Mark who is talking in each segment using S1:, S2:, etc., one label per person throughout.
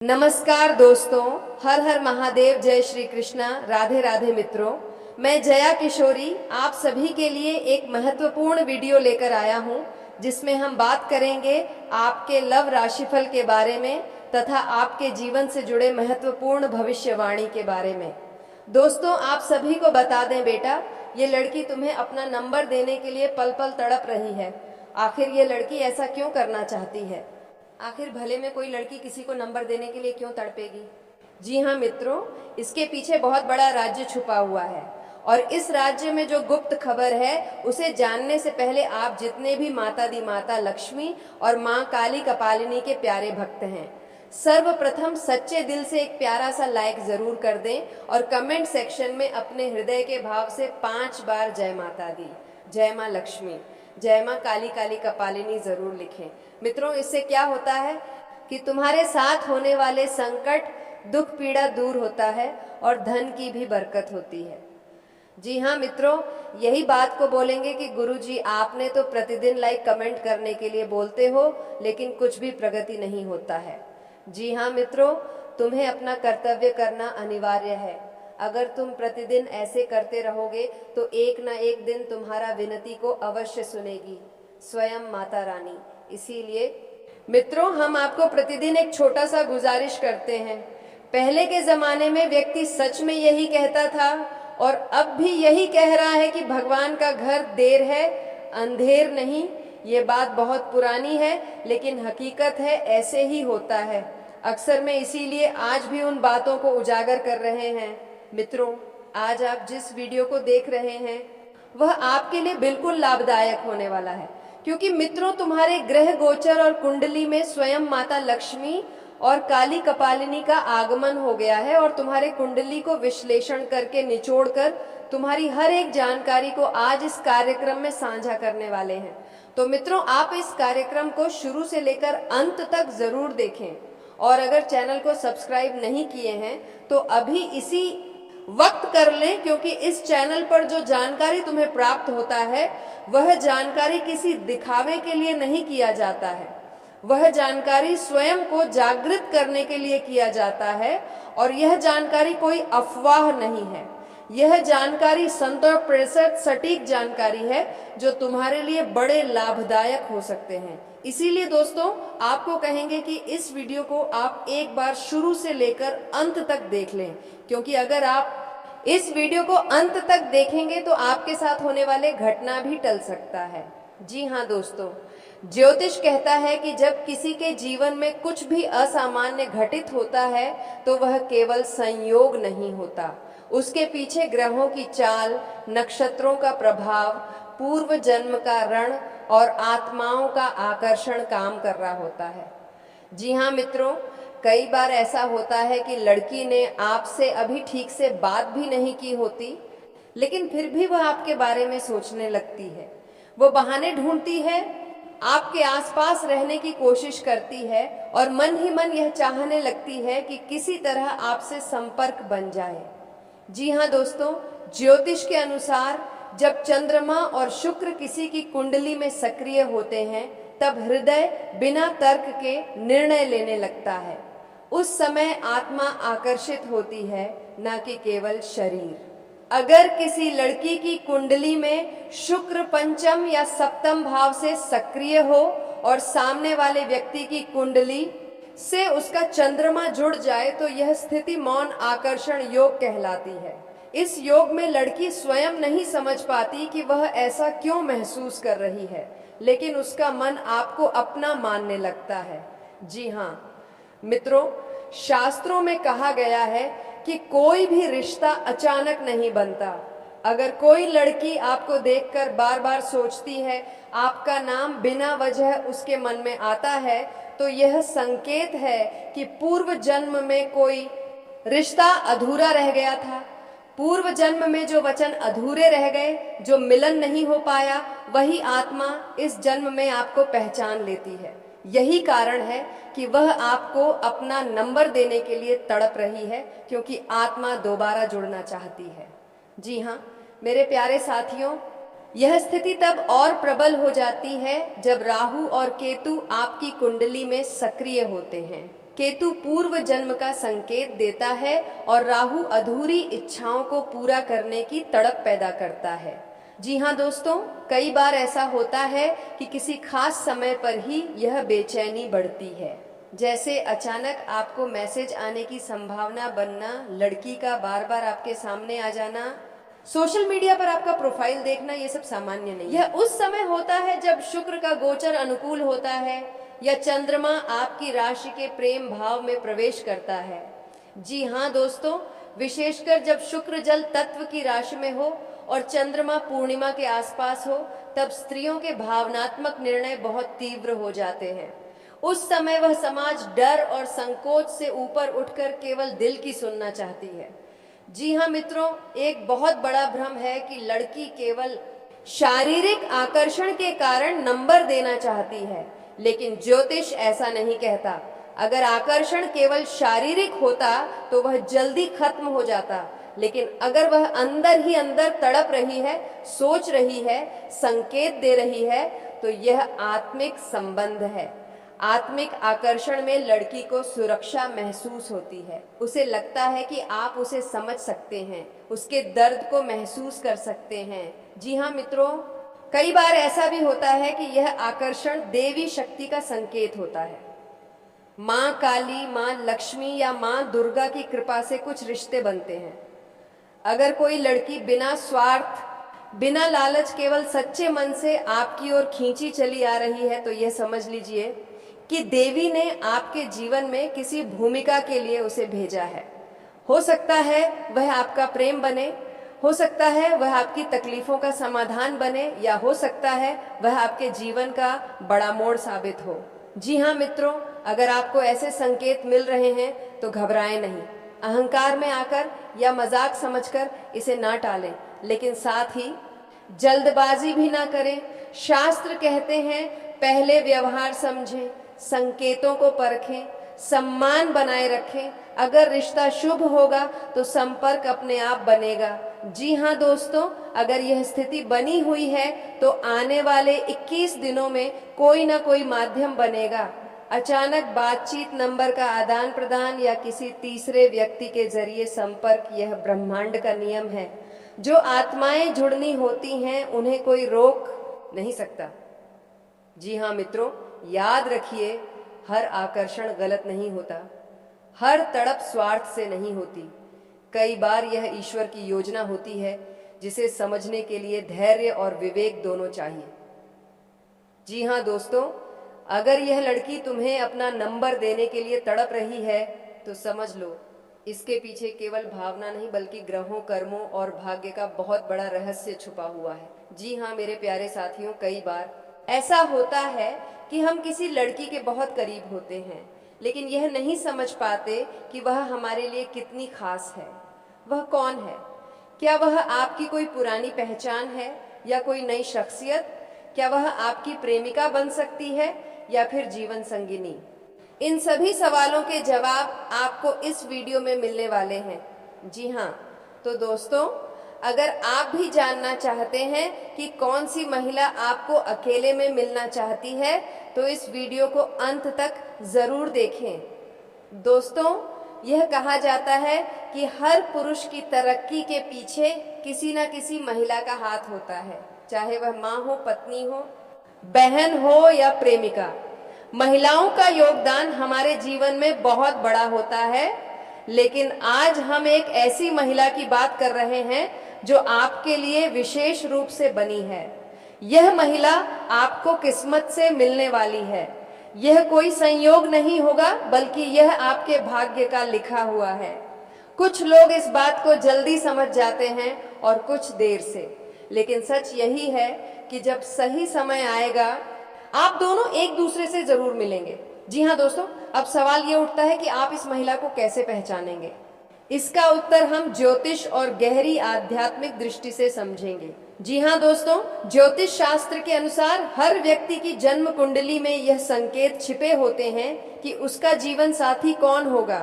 S1: नमस्कार दोस्तों, हर हर महादेव, जय श्री कृष्णा, राधे राधे मित्रों। मैं जया किशोरी आप सभी के लिए एक महत्वपूर्ण वीडियो लेकर आया हूं, जिसमें हम बात करेंगे आपके लव राशिफल के बारे में तथा आपके जीवन से जुड़े महत्वपूर्ण भविष्यवाणी के बारे में। दोस्तों, आप सभी को बता दें बेटा, ये लड़की तुम्हें अपना नंबर देने के लिए पल पल तड़प रही है। आखिर ये लड़की ऐसा क्यों करना चाहती है? आखिर भले में कोई लड़की किसी को नंबर देने के लिए क्यों तड़पेगी? जी हाँ मित्रों, इसके पीछे बहुत बड़ा राज्य छुपा हुआ है और इस राज्य में जो गुप्त खबर है उसे जानने से पहले आप जितने भी माता दी माता लक्ष्मी और माँ काली कपालिनी के प्यारे भक्त हैं, सर्वप्रथम सच्चे दिल से एक प्यारा सा लाइक जरूर कर दें और कमेंट सेक्शन में अपने हृदय के भाव से 5 बार जय माता दी, जय माँ लक्ष्मी, जय माँ काली काली कपालिनी जरूर लिखें। मित्रों, इससे क्या होता है कि तुम्हारे साथ होने वाले संकट, दुख, पीड़ा दूर होता है और धन की भी बरकत होती है। जी हाँ मित्रों, यही बात को बोलेंगे कि गुरुजी आपने तो प्रतिदिन लाइक कमेंट करने के लिए बोलते हो, लेकिन कुछ भी प्रगति नहीं होता है। जी हाँ मित्रों, तुम्हें अपना कर्तव्य करना अनिवार्य है। अगर तुम प्रतिदिन ऐसे करते रहोगे तो एक ना एक दिन तुम्हारा विनती को अवश्य सुनेगी स्वयं माता रानी। इसीलिए मित्रों, हम आपको प्रतिदिन एक छोटा सा गुजारिश करते हैं। पहले के जमाने में व्यक्ति सच में यही कहता था और अब भी यही कह रहा है कि भगवान का घर देर है अंधेर नहीं। ये बात बहुत पुरानी है, लेकिन हकीकत है ऐसे ही होता है। अक्सर मैं इसीलिए आज भी उन बातों को उजागर कर रहे हैं। मित्रों, आज आप जिस वीडियो को देख रहे हैं वह आपके लिए बिल्कुल लाभदायक होने वाला है, क्योंकि मित्रों तुम्हारे ग्रह गोचर और कुंडली में स्वयं माता लक्ष्मी और काली कपालिनी का आगमन हो गया है और तुम्हारे कुंडली को विश्लेषण करके निचोड़कर तुम्हारी हर एक जानकारी को आज इस कार्यक्रम में साझा करने वाले हैं। तो मित्रों, आप इस कार्यक्रम को शुरू से लेकर अंत तक जरूर देखें और अगर चैनल को सब्सक्राइब नहीं किए हैं तो अभी इसी वक्त कर लें, क्योंकि इस चैनल पर जो जानकारी तुम्हें प्राप्त होता है वह जानकारी किसी दिखावे के लिए नहीं किया जाता है। वह जानकारी स्वयं को जागृत करने के लिए किया जाता है और यह जानकारी कोई अफवाह नहीं है। यह जानकारी 100% सटीक जानकारी है जो तुम्हारे लिए बड़े लाभदायक हो सकते हैं। इसीलिए दोस्तों, आपको कहेंगे कि इस वीडियो को आप एक बार शुरू से लेकर अंत तक देख लें, क्योंकि अगर आप इस वीडियो को अंत तक देखेंगे तो आपके साथ होने वाले घटना भी टल सकता है। जी हाँ दोस्तों, ज्योतिष कहता है कि जब किसी के जीवन में कुछ भी असामान्य घटित होता है तो वह केवल संयोग नहीं होता, उसके पीछे ग्रहों की चाल, नक्षत्रों का प्रभाव, पूर्व जन्म का ऋण और आत्माओं का आकर्षण काम कर रहा होता है। जी हाँ मित्रों, कई बार ऐसा होता है कि लड़की ने आपसे अभी ठीक से बात भी नहीं की होती, लेकिन फिर भी वह आपके बारे में सोचने लगती है। वो बहाने ढूंढती है, आपके आसपास रहने की कोशिश करती है और मन ही मन यह चाहने लगती है कि किसी तरह आपसे संपर्क बन जाए। जी हाँ दोस्तों, ज्योतिष के अनुसार जब चंद्रमा और शुक्र किसी की कुंडली में सक्रिय होते हैं तब हृदय बिना तर्क के निर्णय लेने लगता है। उस समय आत्मा आकर्षित होती है, न कि केवल शरीर। अगर किसी लड़की की कुंडली में शुक्र पंचम या सप्तम भाव से सक्रिय हो और सामने वाले व्यक्ति की कुंडली से उसका चंद्रमा जुड़ जाए तो यह स्थिति मौन आकर्षण योग कहलाती है। इस योग में लड़की स्वयं नहीं समझ पाती कि वह ऐसा क्यों महसूस कर रही है, लेकिन उसका मन आपको अपना मानने लगता है। जी हाँ मित्रों, शास्त्रों में कहा गया है कि कोई भी रिश्ता अचानक नहीं बनता। अगर कोई लड़की आपको देखकर बार बार सोचती है, आपका नाम बिना वजह उसके मन में आता है, तो यह संकेत है कि पूर्व जन्म में कोई रिश्ता अधूरा रह गया था। पूर्व जन्म में जो वचन अधूरे रह गए, जो मिलन नहीं हो पाया, वही आत्मा इस जन्म में आपको पहचान लेती है। यही कारण है कि वह आपको अपना नंबर देने के लिए तड़प रही है, क्योंकि आत्मा दोबारा जुड़ना चाहती है। जी हाँ मेरे प्यारे साथियों, यह स्थिति तब और प्रबल हो जाती है जब राहु और केतु आपकी कुंडली में सक्रिय होते हैं। केतु पूर्व जन्म का संकेत देता है और राहु अधूरी इच्छाओं को पूरा करने की तड़प पैदा करता है। जी हाँ दोस्तों, कई बार ऐसा होता है कि किसी खास समय पर ही यह बेचैनी बढ़ती है, जैसे अचानक आपको मैसेज आने की संभावना बनना, लड़की का बार बार आपके सामने आ जाना, सोशल मीडिया पर आपका प्रोफाइल देखना, ये सब सामान्य नहीं। यह उस समय होता है जब शुक्र का गोचर अनुकूल होता है या चंद्रमा आपकी राशि के प्रेम भाव में प्रवेश करता है। जी हाँ दोस्तों, विशेषकर जब शुक्र जल तत्व की राशि में हो और चंद्रमा पूर्णिमा के आसपास हो, तब स्त्रियों के भावनात्मक निर्णय बहुत तीव्र हो जाते हैं। उस समय वह समाज डर और संकोच से ऊपर उठकर केवल दिल की सुनना चाहती है। जी हाँ मित्रों, एक बहुत बड़ा भ्रम है कि लड़की केवल शारीरिक आकर्षण के कारण नंबर देना चाहती है, लेकिन ज्योतिष ऐसा नहीं कहता। अगर आकर्षण केवल शारीरिक होता तो वह जल्दी खत्म हो जाता, लेकिन अगर वह अंदर ही अंदर तड़प रही है, सोच रही है, संकेत दे रही है, तो यह आत्मिक संबंध है। आत्मिक आकर्षण में लड़की को सुरक्षा महसूस होती है। उसे लगता है कि आप उसे समझ सकते हैं, उसके दर्द को महसूस कर सकते हैं। जी हाँ मित्रों, कई बार ऐसा भी होता है कि यह आकर्षण देवी शक्ति का संकेत होता है। माँ काली, माँ लक्ष्मी या माँ दुर्गा की कृपा से कुछ रिश्ते बनते हैं। अगर कोई लड़की बिना स्वार्थ, बिना लालच, केवल सच्चे मन से आपकी ओर खींची चली आ रही है, तो यह समझ लीजिए कि देवी ने आपके जीवन में किसी भूमिका के लिए उसे भेजा है। हो सकता है वह आपका प्रेम बने, हो सकता है वह आपकी तकलीफों का समाधान बने, या हो सकता है वह आपके जीवन का बड़ा मोड़ साबित हो। जी हाँ मित्रों, अगर आपको ऐसे संकेत मिल रहे हैं तो घबराएं नहीं। अहंकार में आकर या मजाक समझकर इसे ना टालें, लेकिन साथ ही जल्दबाजी भी ना करें। शास्त्र कहते हैं पहले व्यवहार समझें, संकेतों को परखें, सम्मान बनाए रखें। अगर रिश्ता शुभ होगा तो संपर्क अपने आप बनेगा। जी हाँ दोस्तों, अगर यह स्थिति बनी हुई है तो आने वाले 21 दिनों में कोई ना कोई माध्यम बनेगा। अचानक बातचीत, नंबर का आदान प्रदान या किसी तीसरे व्यक्ति के जरिए संपर्क, यह ब्रह्मांड का नियम है। जो आत्माएं जुड़नी होती हैं उन्हें कोई रोक नहीं सकता। जी हाँ मित्रों, याद रखिए, हर आकर्षण गलत नहीं होता, हर तड़प स्वार्थ से नहीं होती। कई बार यह ईश्वर की योजना होती है, जिसे समझने के लिए धैर्य और विवेक दोनों चाहिए। जी हाँ दोस्तों, अगर यह लड़की तुम्हें अपना नंबर देने के लिए तड़प रही है तो समझ लो, इसके पीछे केवल भावना नहीं बल्कि ग्रहों, कर्मों और भाग्य का बहुत बड़ा रहस्य छुपा हुआ है। जी हाँ मेरे प्यारे साथियों, कई बार ऐसा होता है कि हम किसी लड़की के बहुत करीब होते हैं, लेकिन यह नहीं समझ पाते कि वह हमारे लिए कितनी खास है। वह कौन है? क्या वह आपकी कोई पुरानी पहचान है या कोई नई शख्सियत? क्या वह आपकी प्रेमिका बन सकती है या फिर जीवन संगिनी? इन सभी सवालों के जवाब आपको इस वीडियो में मिलने वाले हैं। जी हाँ, तो दोस्तों, अगर आप भी जानना चाहते हैं कि कौन सी महिला आपको अकेले में मिलना चाहती है, तो इस वीडियो को अंत तक जरूर देखें। दोस्तों, यह कहा जाता है कि हर पुरुष की तरक्की के पीछे किसी न किसी महिला का हाथ होता है, चाहे वह माँ हो, पत्नी हो, बहन हो या प्रेमिका। महिलाओं का योगदान हमारे जीवन में बहुत बड़ा होता है, लेकिन आज हम एक ऐसी महिला की बात कर रहे हैं जो आपके लिए विशेष रूप से बनी है। यह महिला आपको किस्मत से मिलने वाली है। यह कोई संयोग नहीं होगा, बल्कि यह आपके भाग्य का लिखा हुआ है। कुछ लोग इस बात को जल्दी समझ जाते हैं और कुछ देर से, लेकिन सच यही है कि जब सही समय आएगा आप दोनों एक दूसरे से जरूर मिलेंगे। जी हाँ दोस्तों, अब सवाल ये उठता है कि आप इस महिला को कैसे पहचानेंगे। इसका उत्तर हम ज्योतिष और गहरी आध्यात्मिक दृष्टि से समझेंगे। जी हाँ दोस्तों, ज्योतिष शास्त्र के अनुसार हर व्यक्ति की जन्म कुंडली में यह संकेत छिपे होते हैं कि उसका जीवन साथी कौन होगा,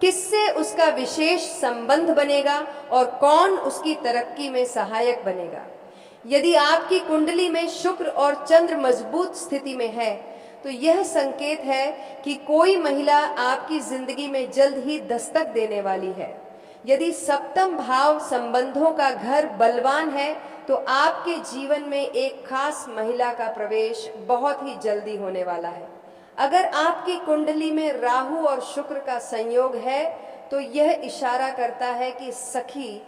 S1: किससे उसका विशेष संबंध बनेगा और कौन उसकी तरक्की में सहायक बनेगा। यदि आपकी कुंडली में शुक्र और चंद्र मजबूत स्थिति में है तो यह संकेत है कि कोई महिला आपकी जिंदगी में जल्द ही दस्तक देने वाली है। यदि सप्तम भाव संबंधों का घर बलवान है तो आपके जीवन में एक खास महिला का प्रवेश बहुत ही जल्दी होने वाला है। अगर आपकी कुंडली में राहु और शुक्र का संयोग है तो यह इशारा करता है कि सखी,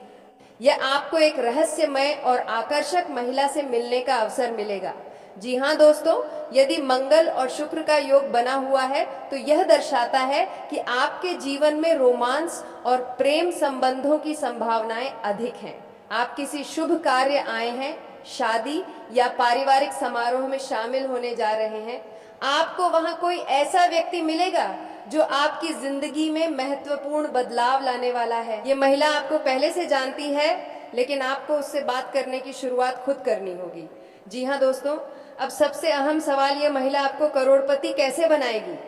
S1: यह आपको एक रहस्यमय और आकर्षक महिला से मिलने का अवसर मिलेगा। जी हाँ दोस्तों, यदि मंगल और शुक्र का योग बना हुआ है तो यह दर्शाता है कि आपके जीवन में रोमांस और प्रेम संबंधों की संभावनाएं अधिक हैं। आप किसी शुभ कार्य आए हैं, शादी या पारिवारिक समारोह में शामिल होने जा रहे हैं। आपको वहां कोई ऐसा व्यक्ति मिलेगा जो आपकी जिंदगी में महत्वपूर्ण बदलाव लाने वाला है। ये महिला आपको पहले से जानती है, लेकिन आपको उससे बात करने की शुरुआत खुद करनी होगी। जी हाँ दोस्तों, अब सबसे अहम सवाल, ये महिला आपको करोड़पति कैसे बनाएगी?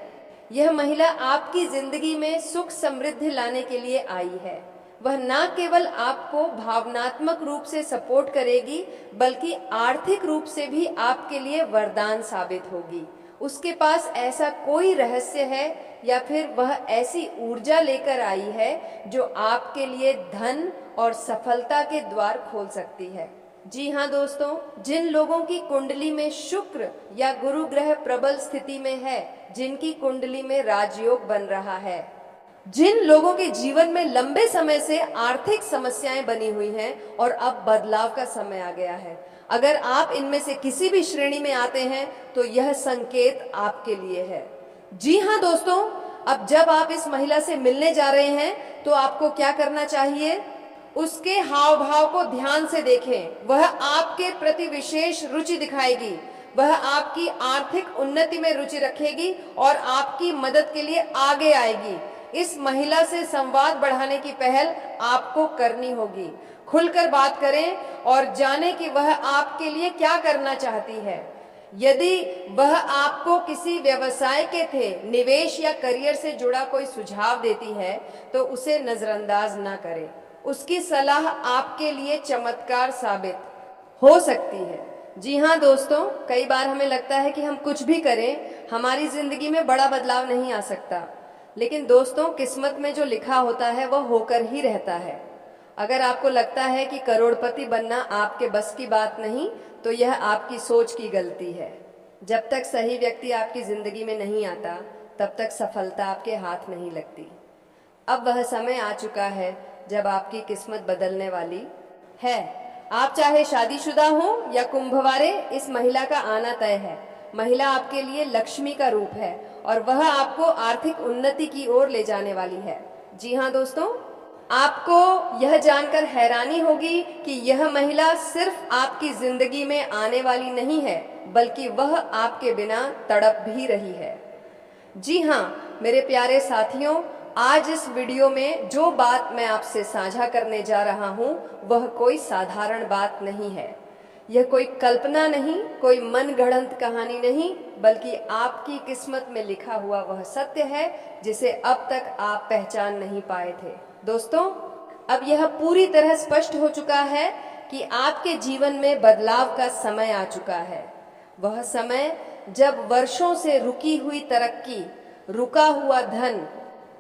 S1: यह महिला आपकी जिंदगी में सुख समृद्धि लाने के लिए आई है। वह न केवल आपको भावनात्मक रूप से सपोर्ट करेगी, बल्कि आर्थिक रूप से भी आपके लिए वरदान साबित होगी। उसके पास ऐसा कोई रहस्य है या फिर वह ऐसी ऊर्जा लेकर आई है जो आपके लिए धन और सफलता के द्वार खोल सकती है। जी हाँ दोस्तों, जिन लोगों की कुंडली में शुक्र या गुरु ग्रह प्रबल स्थिति में है, जिनकी कुंडली में राजयोग बन रहा है, जिन लोगों के जीवन में लंबे समय से आर्थिक समस्याएं बनी हुई हैं और अब बदलाव का समय आ गया है, अगर आप इनमें से किसी भी श्रेणी में आते हैं तो यह संकेत आपके लिए है। जी हाँ दोस्तों, अब जब आप इस महिला से मिलने जा रहे हैं तो आपको क्या करना चाहिए? उसके हाव भाव को ध्यान से देखें। वह आपके प्रति विशेष रुचि दिखाएगी, वह आपकी आर्थिक उन्नति में रुचि रखेगी और आपकी मदद के लिए आगे आएगी। इस महिला से संवाद बढ़ाने की पहल आपको करनी होगी। खुलकर बात करें और जानें कि वह आपके लिए क्या करना चाहती है। यदि वह आपको किसी व्यवसाय के थे, निवेश या करियर से जुड़ा कोई सुझाव देती है तो उसे नजरअंदाज ना करें। उसकी सलाह आपके लिए चमत्कार साबित हो सकती है। जी हाँ दोस्तों, कई बार हमें लगता है कि हम कुछ भी करें हमारी जिंदगी में बड़ा बदलाव नहीं आ सकता, लेकिन दोस्तों किस्मत में जो लिखा होता है वह होकर ही रहता है। अगर आपको लगता है कि करोड़पति बनना आपके बस की बात नहीं, तो यह आपकी सोच की गलती है। जब तक सही व्यक्ति आपकी जिंदगी में नहीं आता, तब तक सफलता आपके हाथ नहीं लगती। अब वह समय आ चुका है जब आपकी किस्मत बदलने वाली है। आप चाहे शादीशुदा हो या कुंभवारे, इस महिला का आना तय है। महिला आपके लिए लक्ष्मी का रूप है और वह आपको आर्थिक उन्नति की ओर ले जाने वाली है। जी हाँ दोस्तों, आपको यह जानकर हैरानी होगी कि यह महिला सिर्फ आपकी जिंदगी में आने वाली नहीं है, बल्कि वह आपके बिना तड़प भी रही है। जी हाँ मेरे प्यारे साथियों, आज इस वीडियो में जो बात मैं आपसे साझा करने जा रहा हूँ वह कोई साधारण बात नहीं है। यह कोई कल्पना नहीं, कोई मनगढ़ंत कहानी नहीं, बल्कि आपकी किस्मत में लिखा हुआ वह सत्य है जिसे अब तक आप पहचान नहीं पाए थे। दोस्तों, अब यह पूरी तरह स्पष्ट हो चुका है कि आपके जीवन में बदलाव का समय आ चुका है। वह समय जब वर्षों से रुकी हुई तरक्की, रुका हुआ धन,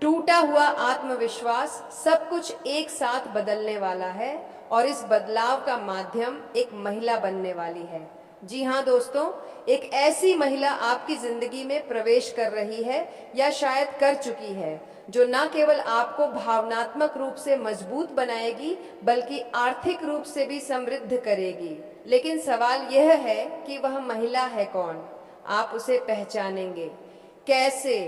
S1: टूटा हुआ आत्मविश्वास, सब कुछ एक साथ बदलने वाला है और इस बदलाव का माध्यम एक महिला बनने वाली है। जी हाँ दोस्तों, एक ऐसी महिला आपकी जिंदगी में प्रवेश कर रही है या शायद कर चुकी है, जो न केवल आपको भावनात्मक रूप से मजबूत बनाएगी बल्कि आर्थिक रूप से भी समृद्ध करेगी। लेकिन सवाल यह है कि वह महिला है कौन? आप उसे पहचानेंगे कैसे?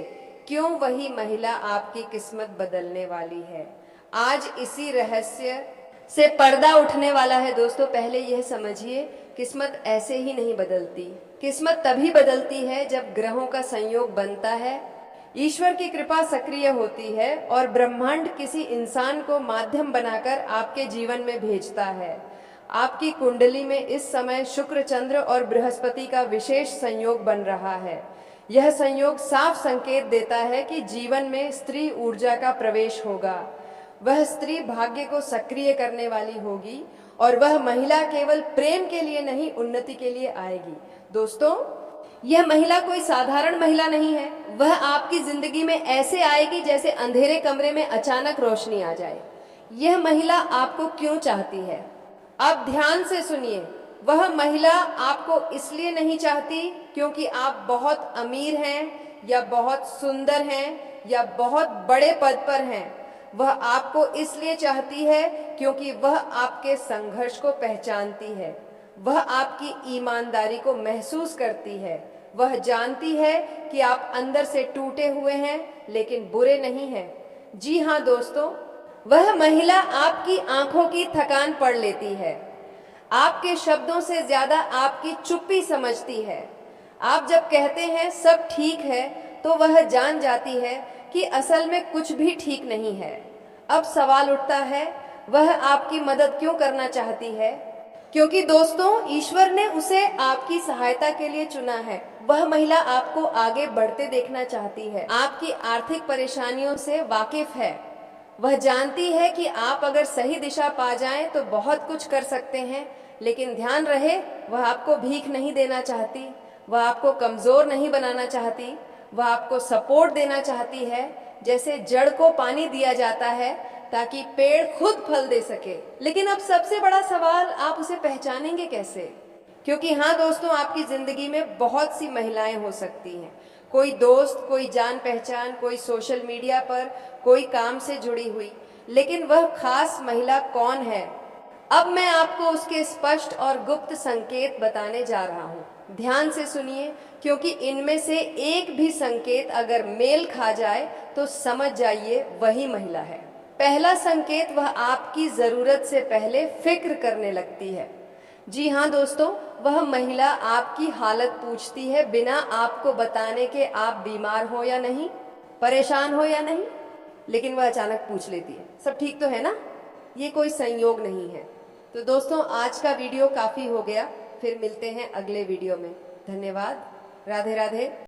S1: क्यों वही महिला आपकी किस्मत बदलने वाली है? आज इसी रहस्य से पर्दा उठने वाला है। दोस्तों, पहले यह समझिए, किस्मत ऐसे ही नहीं बदलती। किस्मत तभी बदलती है जब ग्रहों का संयोग बनता है, ईश्वर की कृपा सक्रिय होती है और ब्रह्मांड किसी इंसान को माध्यम बनाकर आपके जीवन में भेजता है। आपकी कुंडली में इस समय शुक्र, चंद्र और बृहस्पति का विशेष संयोग बन रहा है। यह संयोग साफ संकेत देता है कि जीवन में स्त्री ऊर्जा का प्रवेश होगा। वह स्त्री भाग्य को सक्रिय करने वाली होगी और वह महिला केवल प्रेम के लिए नहीं, उन्नति के लिए आएगी। दोस्तों, यह महिला कोई साधारण महिला नहीं है। वह आपकी जिंदगी में ऐसे आएगी जैसे अंधेरे कमरे में अचानक रोशनी आ जाए। यह महिला आपको क्यों चाहती है? आप ध्यान से सुनिए। वह महिला आपको इसलिए नहीं चाहती क्योंकि आप बहुत अमीर हैं या बहुत सुंदर हैं या बहुत बड़े पद पर हैं। वह आपको इसलिए चाहती है क्योंकि वह आपके संघर्ष को पहचानती है। वह आपकी ईमानदारी को महसूस करती है। वह जानती है कि आप अंदर से टूटे हुए हैं लेकिन बुरे नहीं हैं। जी हाँ दोस्तों, वह महिला आपकी आंखों की थकान पढ़ लेती है। आपके शब्दों से ज्यादा आपकी चुप्पी समझती है। आप जब कहते हैं सब ठीक है तो वह जान जाती है कि असल में कुछ भी ठीक नहीं है। अब सवाल उठता है, वह आपकी मदद क्यों करना चाहती है? क्योंकि दोस्तों, ईश्वर ने उसे आपकी सहायता के लिए चुना है। वह महिला आपको आगे बढ़ते देखना चाहती है। आपकी आर्थिक परेशानियों से वाकिफ है। वह जानती है कि आप अगर सही दिशा पा जाएं तो बहुत कुछ कर सकते हैं, लेकिन ध्यान रहे, वह आपको भीख नहीं देना चाहती। वह आपको कमजोर नहीं बनाना चाहती। वह आपको सपोर्ट देना चाहती है, जैसे जड़ को पानी दिया जाता है ताकि पेड़ खुद फल दे सके। लेकिन अब सबसे बड़ा सवाल, आप उसे पहचानेंगे कैसे? क्योंकि हाँ दोस्तों, आपकी जिंदगी में बहुत सी महिलाएं हो सकती हैं। कोई दोस्त, कोई जान पहचान, कोई सोशल मीडिया पर, कोई काम से जुड़ी हुई। लेकिन वह खास महिला कौन है? अब मैं आपको उसके स्पष्ट और गुप्त संकेत बताने जा रहा हूँ। ध्यान से सुनिए, क्योंकि इनमें से एक भी संकेत अगर मेल खा जाए तो समझ जाइए वही महिला है। पहला संकेत, वह आपकी जरूरत से पहले फिक्र करने लगती है। जी हाँ दोस्तों, वह महिला आपकी हालत पूछती है बिना आपको बताने के आप बीमार हो या नहीं, परेशान हो या नहीं। लेकिन वह अचानक पूछ लेती है, सब ठीक तो है ना? ये कोई संयोग नहीं है। तो दोस्तों, आज का वीडियो काफी हो गया। फिर मिलते हैं अगले वीडियो में। धन्यवाद। राधे राधे।